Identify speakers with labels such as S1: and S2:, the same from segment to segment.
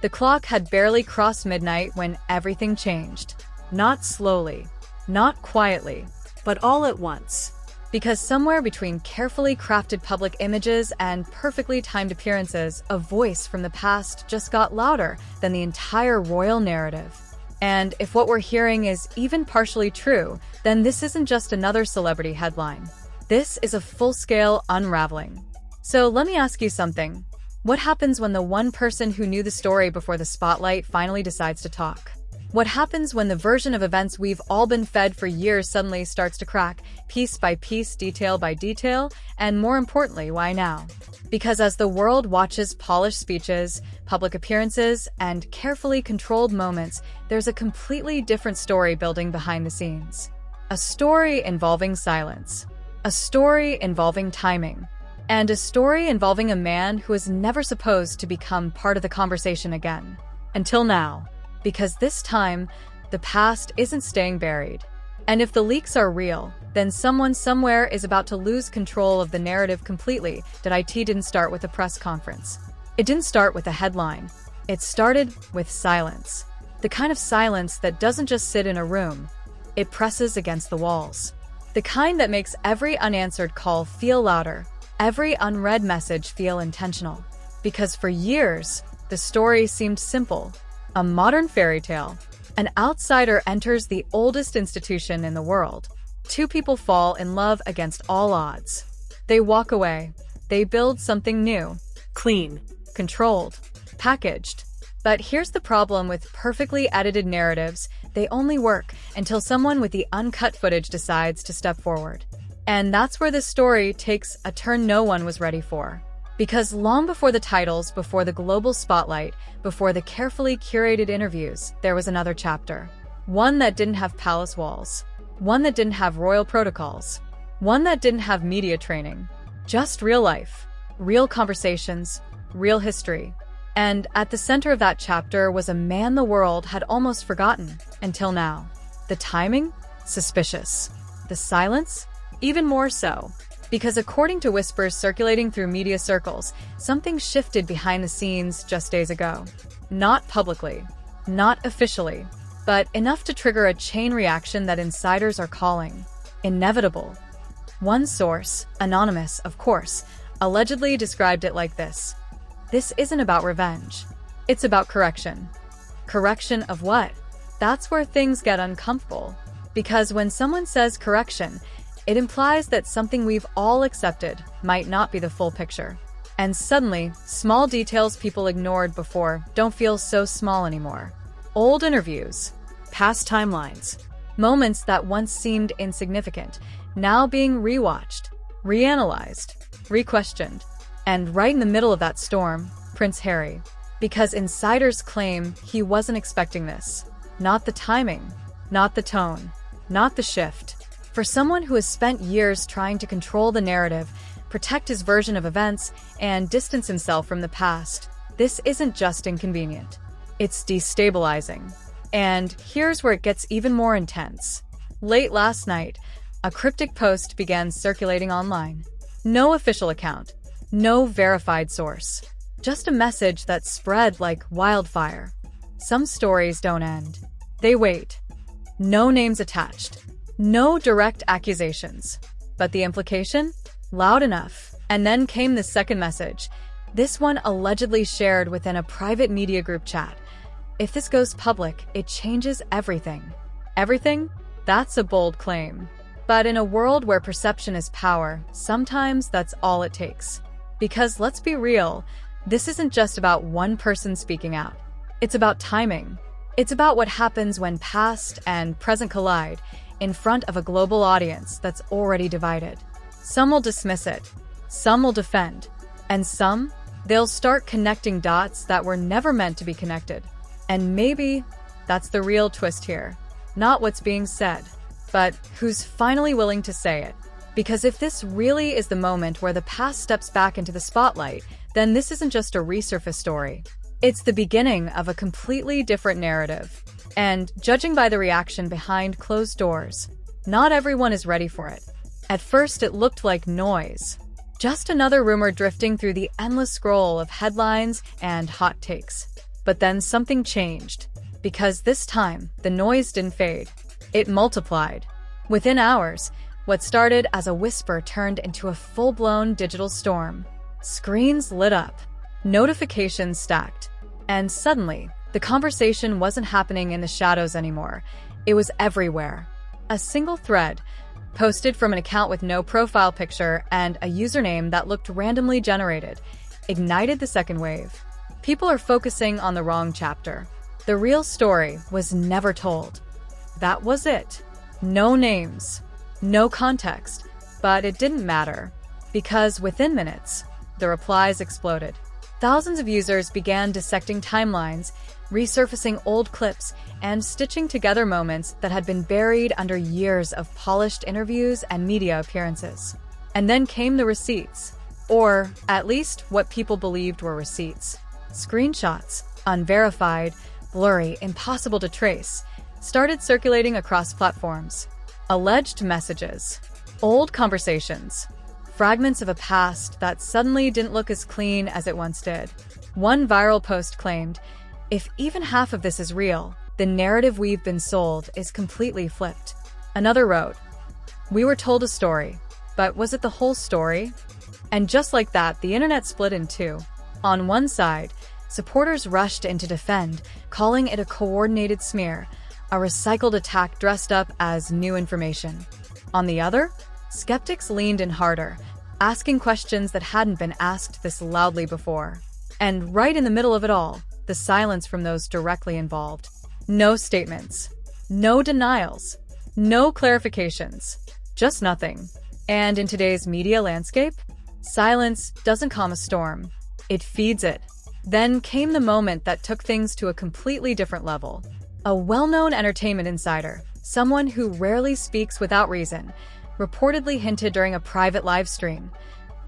S1: The clock had barely crossed midnight when everything changed. Not slowly, not quietly, but all at once. Because somewhere between carefully crafted public images and perfectly timed appearances, a voice from the past just got louder than the entire royal narrative. And if what we're hearing is even partially true, then this isn't just another celebrity headline. This is a full-scale unraveling. So let me ask you something. What happens when the one person who knew the story before the spotlight finally decides to talk? What happens when the version of events we've all been fed for years suddenly starts to crack, piece by piece, detail by detail, and more importantly, why now? Because as the world watches polished speeches, public appearances, and carefully controlled moments, there's a completely different story building behind the scenes. A story involving silence. A story involving timing. And a story involving a man who is never supposed to become part of the conversation again. Until now. Because this time, the past isn't staying buried. And if the leaks are real, then someone somewhere is about to lose control of the narrative completely. That IT didn't start with a press conference. It didn't start with a headline. It started with silence. The kind of silence that doesn't just sit in a room. It presses against the walls. The kind that makes every unanswered call feel louder, every unread message feel intentional. Because for years, the story seemed simple. A modern fairy tale. An outsider enters the oldest institution in the world. Two people fall in love against all odds. They walk away. They build something new. Clean. Controlled. Packaged. But here's the problem with perfectly edited narratives. They only work until someone with the uncut footage decides to step forward. And that's where this story takes a turn no one was ready for. Because long before the titles, before the global spotlight, before the carefully curated interviews, there was another chapter. One that didn't have palace walls. One that didn't have royal protocols. One that didn't have media training. Just real life. Real conversations. Real history. And at the center of that chapter was a man the world had almost forgotten, until now. The timing? Suspicious. The silence? Even more so. Because according to whispers circulating through media circles, something shifted behind the scenes just days ago. Not publicly, not officially, but enough to trigger a chain reaction that insiders are calling inevitable. One source, anonymous of course, allegedly described it like this. This isn't about revenge. It's about correction. Correction of what? That's where things get uncomfortable. Because when someone says correction, it implies that something we've all accepted might not be the full picture. And suddenly, small details people ignored before don't feel so small anymore. Old interviews, past timelines, moments that once seemed insignificant, now being rewatched, reanalyzed, re-questioned. And right in the middle of that storm, Prince Harry. Because insiders claim he wasn't expecting this. Not the timing, not the tone, not the shift. For someone who has spent years trying to control the narrative, protect his version of events, and distance himself from the past, this isn't just inconvenient. It's destabilizing. And here's where it gets even more intense. Late last night, a cryptic post began circulating online. No official account, no verified source. Just a message that spread like wildfire. Some stories don't end. They wait. No names attached. No direct accusations. But the implication? Loud enough. And then came the second message. This one allegedly shared within a private media group chat. If this goes public, it changes everything. Everything? That's a bold claim. But in a world where perception is power, sometimes that's all it takes. Because let's be real, this isn't just about one person speaking out. It's about timing. It's about what happens when past and present collide in front of a global audience that's already divided. Some will dismiss it, some will defend, and some, they'll start connecting dots that were never meant to be connected. And maybe that's the real twist here. Not what's being said, but who's finally willing to say it. Because if this really is the moment where the past steps back into the spotlight, then this isn't just a resurface story. It's the beginning of a completely different narrative. And judging by the reaction behind closed doors, not everyone is ready for it. At first, it looked like noise. Just another rumor drifting through the endless scroll of headlines and hot takes. But then something changed, because this time, the noise didn't fade. It multiplied. Within hours, what started as a whisper turned into a full-blown digital storm. Screens lit up, notifications stacked, and suddenly, the conversation wasn't happening in the shadows anymore. It was everywhere. A single thread, posted from an account with no profile picture and a username that looked randomly generated, ignited the second wave. People are focusing on the wrong chapter. The real story was never told. That was it. No names, no context, but it didn't matter, because within minutes, the replies exploded. Thousands of users began dissecting timelines, resurfacing old clips, and stitching together moments that had been buried under years of polished interviews and media appearances. And then came the receipts, or at least what people believed were receipts. Screenshots, unverified, blurry, impossible to trace, started circulating across platforms. Alleged messages, old conversations, fragments of a past that suddenly didn't look as clean as it once did. One viral post claimed, "If even half of this is real, the narrative we've been sold is completely flipped." Another wrote, "We were told a story, but was it the whole story?" And just like that, the internet split in two. On one side, supporters rushed in to defend, calling it a coordinated smear, a recycled attack dressed up as new information. On the other, skeptics leaned in harder, asking questions that hadn't been asked this loudly before. And right in the middle of it all, the silence from those directly involved. No statements, no denials, no clarifications, just nothing. And in today's media landscape, silence doesn't calm a storm, it feeds it. Then came the moment that took things to a completely different level. A well-known entertainment insider, someone who rarely speaks without reason, reportedly hinted during a private live stream.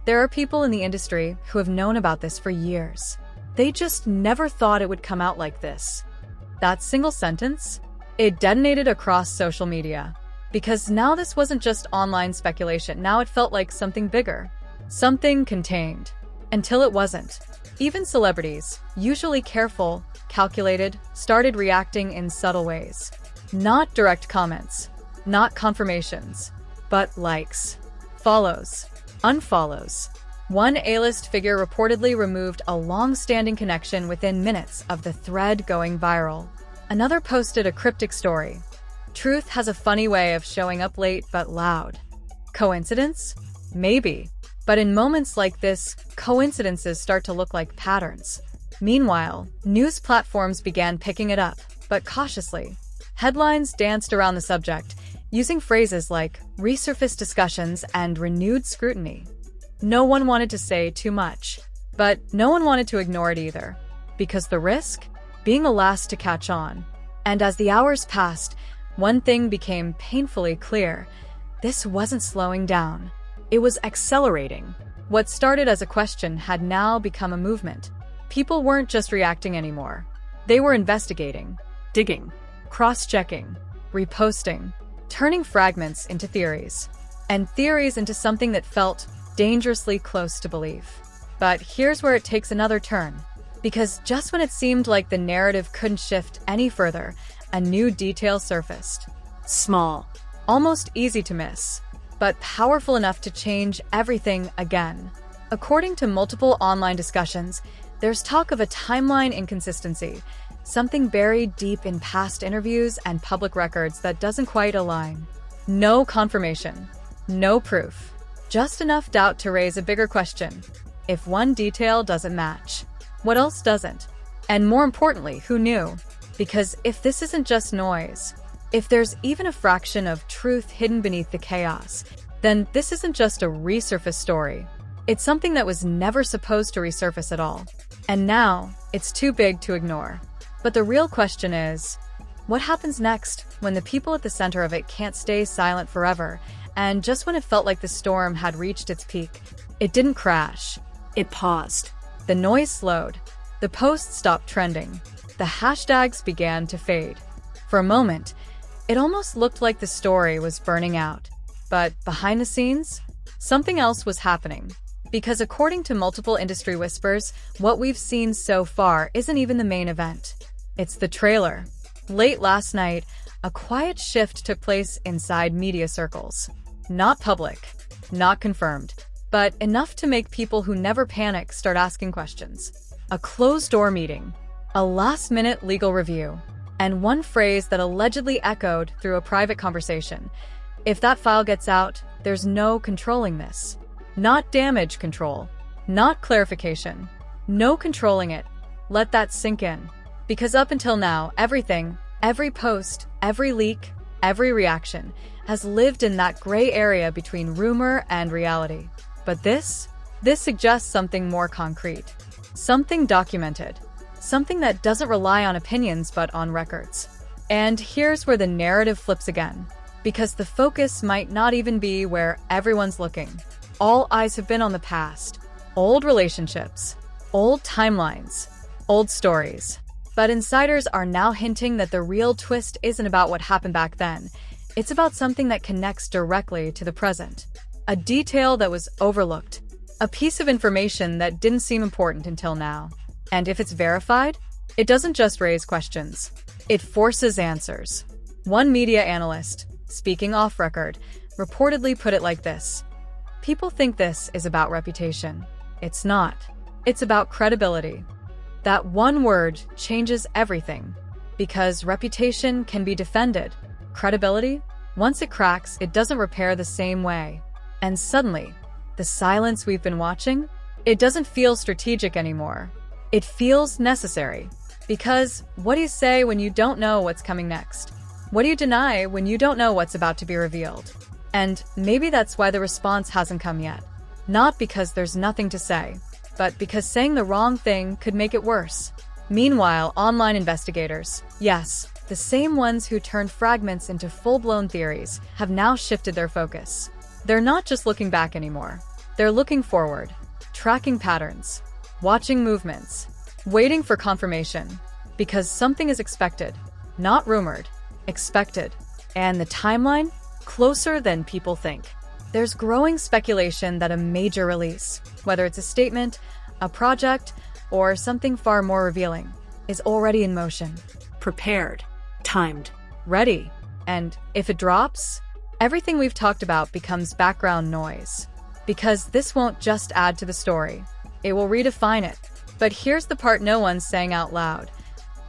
S1: There are people in the industry who have known about this for years. They just never thought it would come out like this. That single sentence, it detonated across social media. Because now this wasn't just online speculation, now it felt like something bigger. Something contained. Until it wasn't. Even celebrities, usually careful, calculated, started reacting in subtle ways. Not direct comments, not confirmations, but likes, follows, unfollows. One A-list figure reportedly removed a long-standing connection within minutes of the thread going viral. Another posted a cryptic story. Truth has a funny way of showing up late but loud. Coincidence? Maybe. But in moments like this, coincidences start to look like patterns. Meanwhile, news platforms began picking it up, but cautiously. Headlines danced around the subject, using phrases like resurfaced discussions and renewed scrutiny. No one wanted to say too much, but no one wanted to ignore it either, because the risk? Being the last to catch on. And as the hours passed, one thing became painfully clear. This wasn't slowing down. It was accelerating. What started as a question had now become a movement. People weren't just reacting anymore. They were investigating, digging, cross-checking, reposting, turning fragments into theories, and theories into something that felt dangerously close to belief. But here's where it takes another turn. Because just when it seemed like the narrative couldn't shift any further, a new detail surfaced. Small, almost easy to miss, but powerful enough to change everything again. According to multiple online discussions, there's talk of a timeline inconsistency, something buried deep in past interviews and public records that doesn't quite align. No confirmation, no proof, just enough doubt to raise a bigger question. If one detail doesn't match, what else doesn't? And more importantly, who knew? Because if this isn't just noise, if there's even a fraction of truth hidden beneath the chaos, then this isn't just a resurfaced story. It's something that was never supposed to resurface at all. And now, it's too big to ignore. But the real question is, what happens next when the people at the center of it can't stay silent forever? And just when it felt like the storm had reached its peak, it didn't crash. It paused. The noise slowed. The posts stopped trending. The hashtags began to fade. For a moment, it almost looked like the story was burning out. But behind the scenes, something else was happening. Because according to multiple industry whispers, what we've seen so far isn't even the main event. It's the trailer. Late last night, a quiet shift took place inside media circles. Not public, not confirmed, but enough to make people who never panic start asking questions. A closed-door meeting, a last-minute legal review, and one phrase that allegedly echoed through a private conversation. If that file gets out, there's no controlling this. Not damage control, not clarification. No controlling it. Let that sink in. Because up until now, everything, every post, every leak, every reaction has lived in that gray area between rumor and reality. But this suggests something more concrete. Something documented. Something that doesn't rely on opinions but on records. And here's where the narrative flips again. Because the focus might not even be where everyone's looking. All eyes have been on the past. Old relationships. Old timelines. Old stories. But insiders are now hinting that the real twist isn't about what happened back then. It's about something that connects directly to the present. A detail that was overlooked. A piece of information that didn't seem important until now. And if it's verified, it doesn't just raise questions. It forces answers. One media analyst, speaking off record, reportedly put it like this. People think this is about reputation. It's not. It's about credibility. That one word changes everything. Because reputation can be defended. Credibility, once it cracks, it doesn't repair the same way. And suddenly, the silence we've been watching, it doesn't feel strategic anymore. It feels necessary. Because what do you say when you don't know what's coming next? What do you deny when you don't know what's about to be revealed? And maybe that's why the response hasn't come yet. Not because there's nothing to say, but because saying the wrong thing could make it worse. Meanwhile, online investigators, yes, the same ones who turned fragments into full-blown theories, have now shifted their focus. They're not just looking back anymore. They're looking forward, tracking patterns, watching movements, waiting for confirmation. Because something is expected, not rumored, expected. And the timeline? Closer than people think. There's growing speculation that a major release, whether it's a statement, a project, or something far more revealing, is already in motion. Prepared, timed, ready. And if it drops, everything we've talked about becomes background noise. Because this won't just add to the story, it will redefine it. But here's the part no one's saying out loud.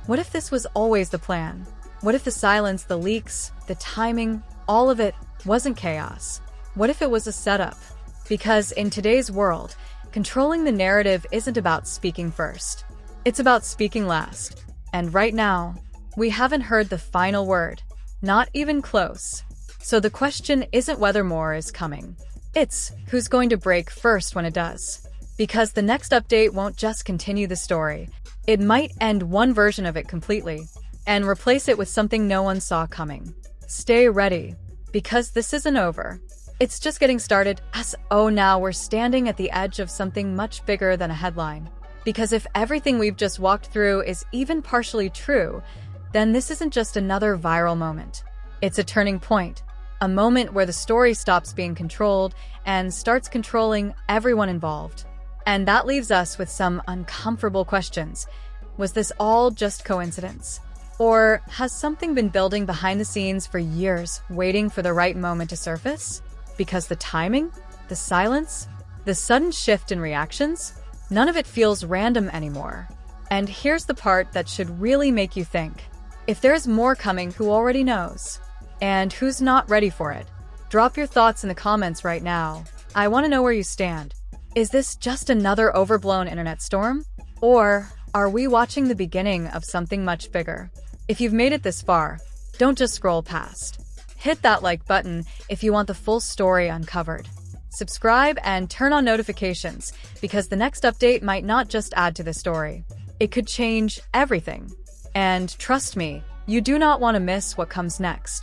S1: What if this was always the plan? What if the silence, the leaks, the timing, all of it wasn't chaos? What if it was a setup? Because in today's world, controlling the narrative isn't about speaking first. It's about speaking last. And right now, we haven't heard the final word. Not even close. So the question isn't whether more is coming. It's who's going to break first when it does. Because the next update won't just continue the story. It might end one version of it completely and replace it with something no one saw coming. Stay ready. Because this isn't over. It's just getting started. Now we're standing at the edge of something much bigger than a headline. Because if everything we've just walked through is even partially true, then this isn't just another viral moment. It's a turning point. A moment where the story stops being controlled and starts controlling everyone involved. And that leaves us with some uncomfortable questions. Was this all just coincidence? Or has something been building behind the scenes for years, waiting for the right moment to surface? Because the timing, the silence, the sudden shift in reactions, none of it feels random anymore. And here's the part that should really make you think. If there's more coming, who already knows? And who's not ready for it? Drop your thoughts in the comments right now. I want to know where you stand. Is this just another overblown internet storm? Or are we watching the beginning of something much bigger? If you've made it this far, don't just scroll past. Hit that like button if you want the full story uncovered. Subscribe and turn on notifications because the next update might not just add to the story. It could change everything. And trust me, you do not want to miss what comes next.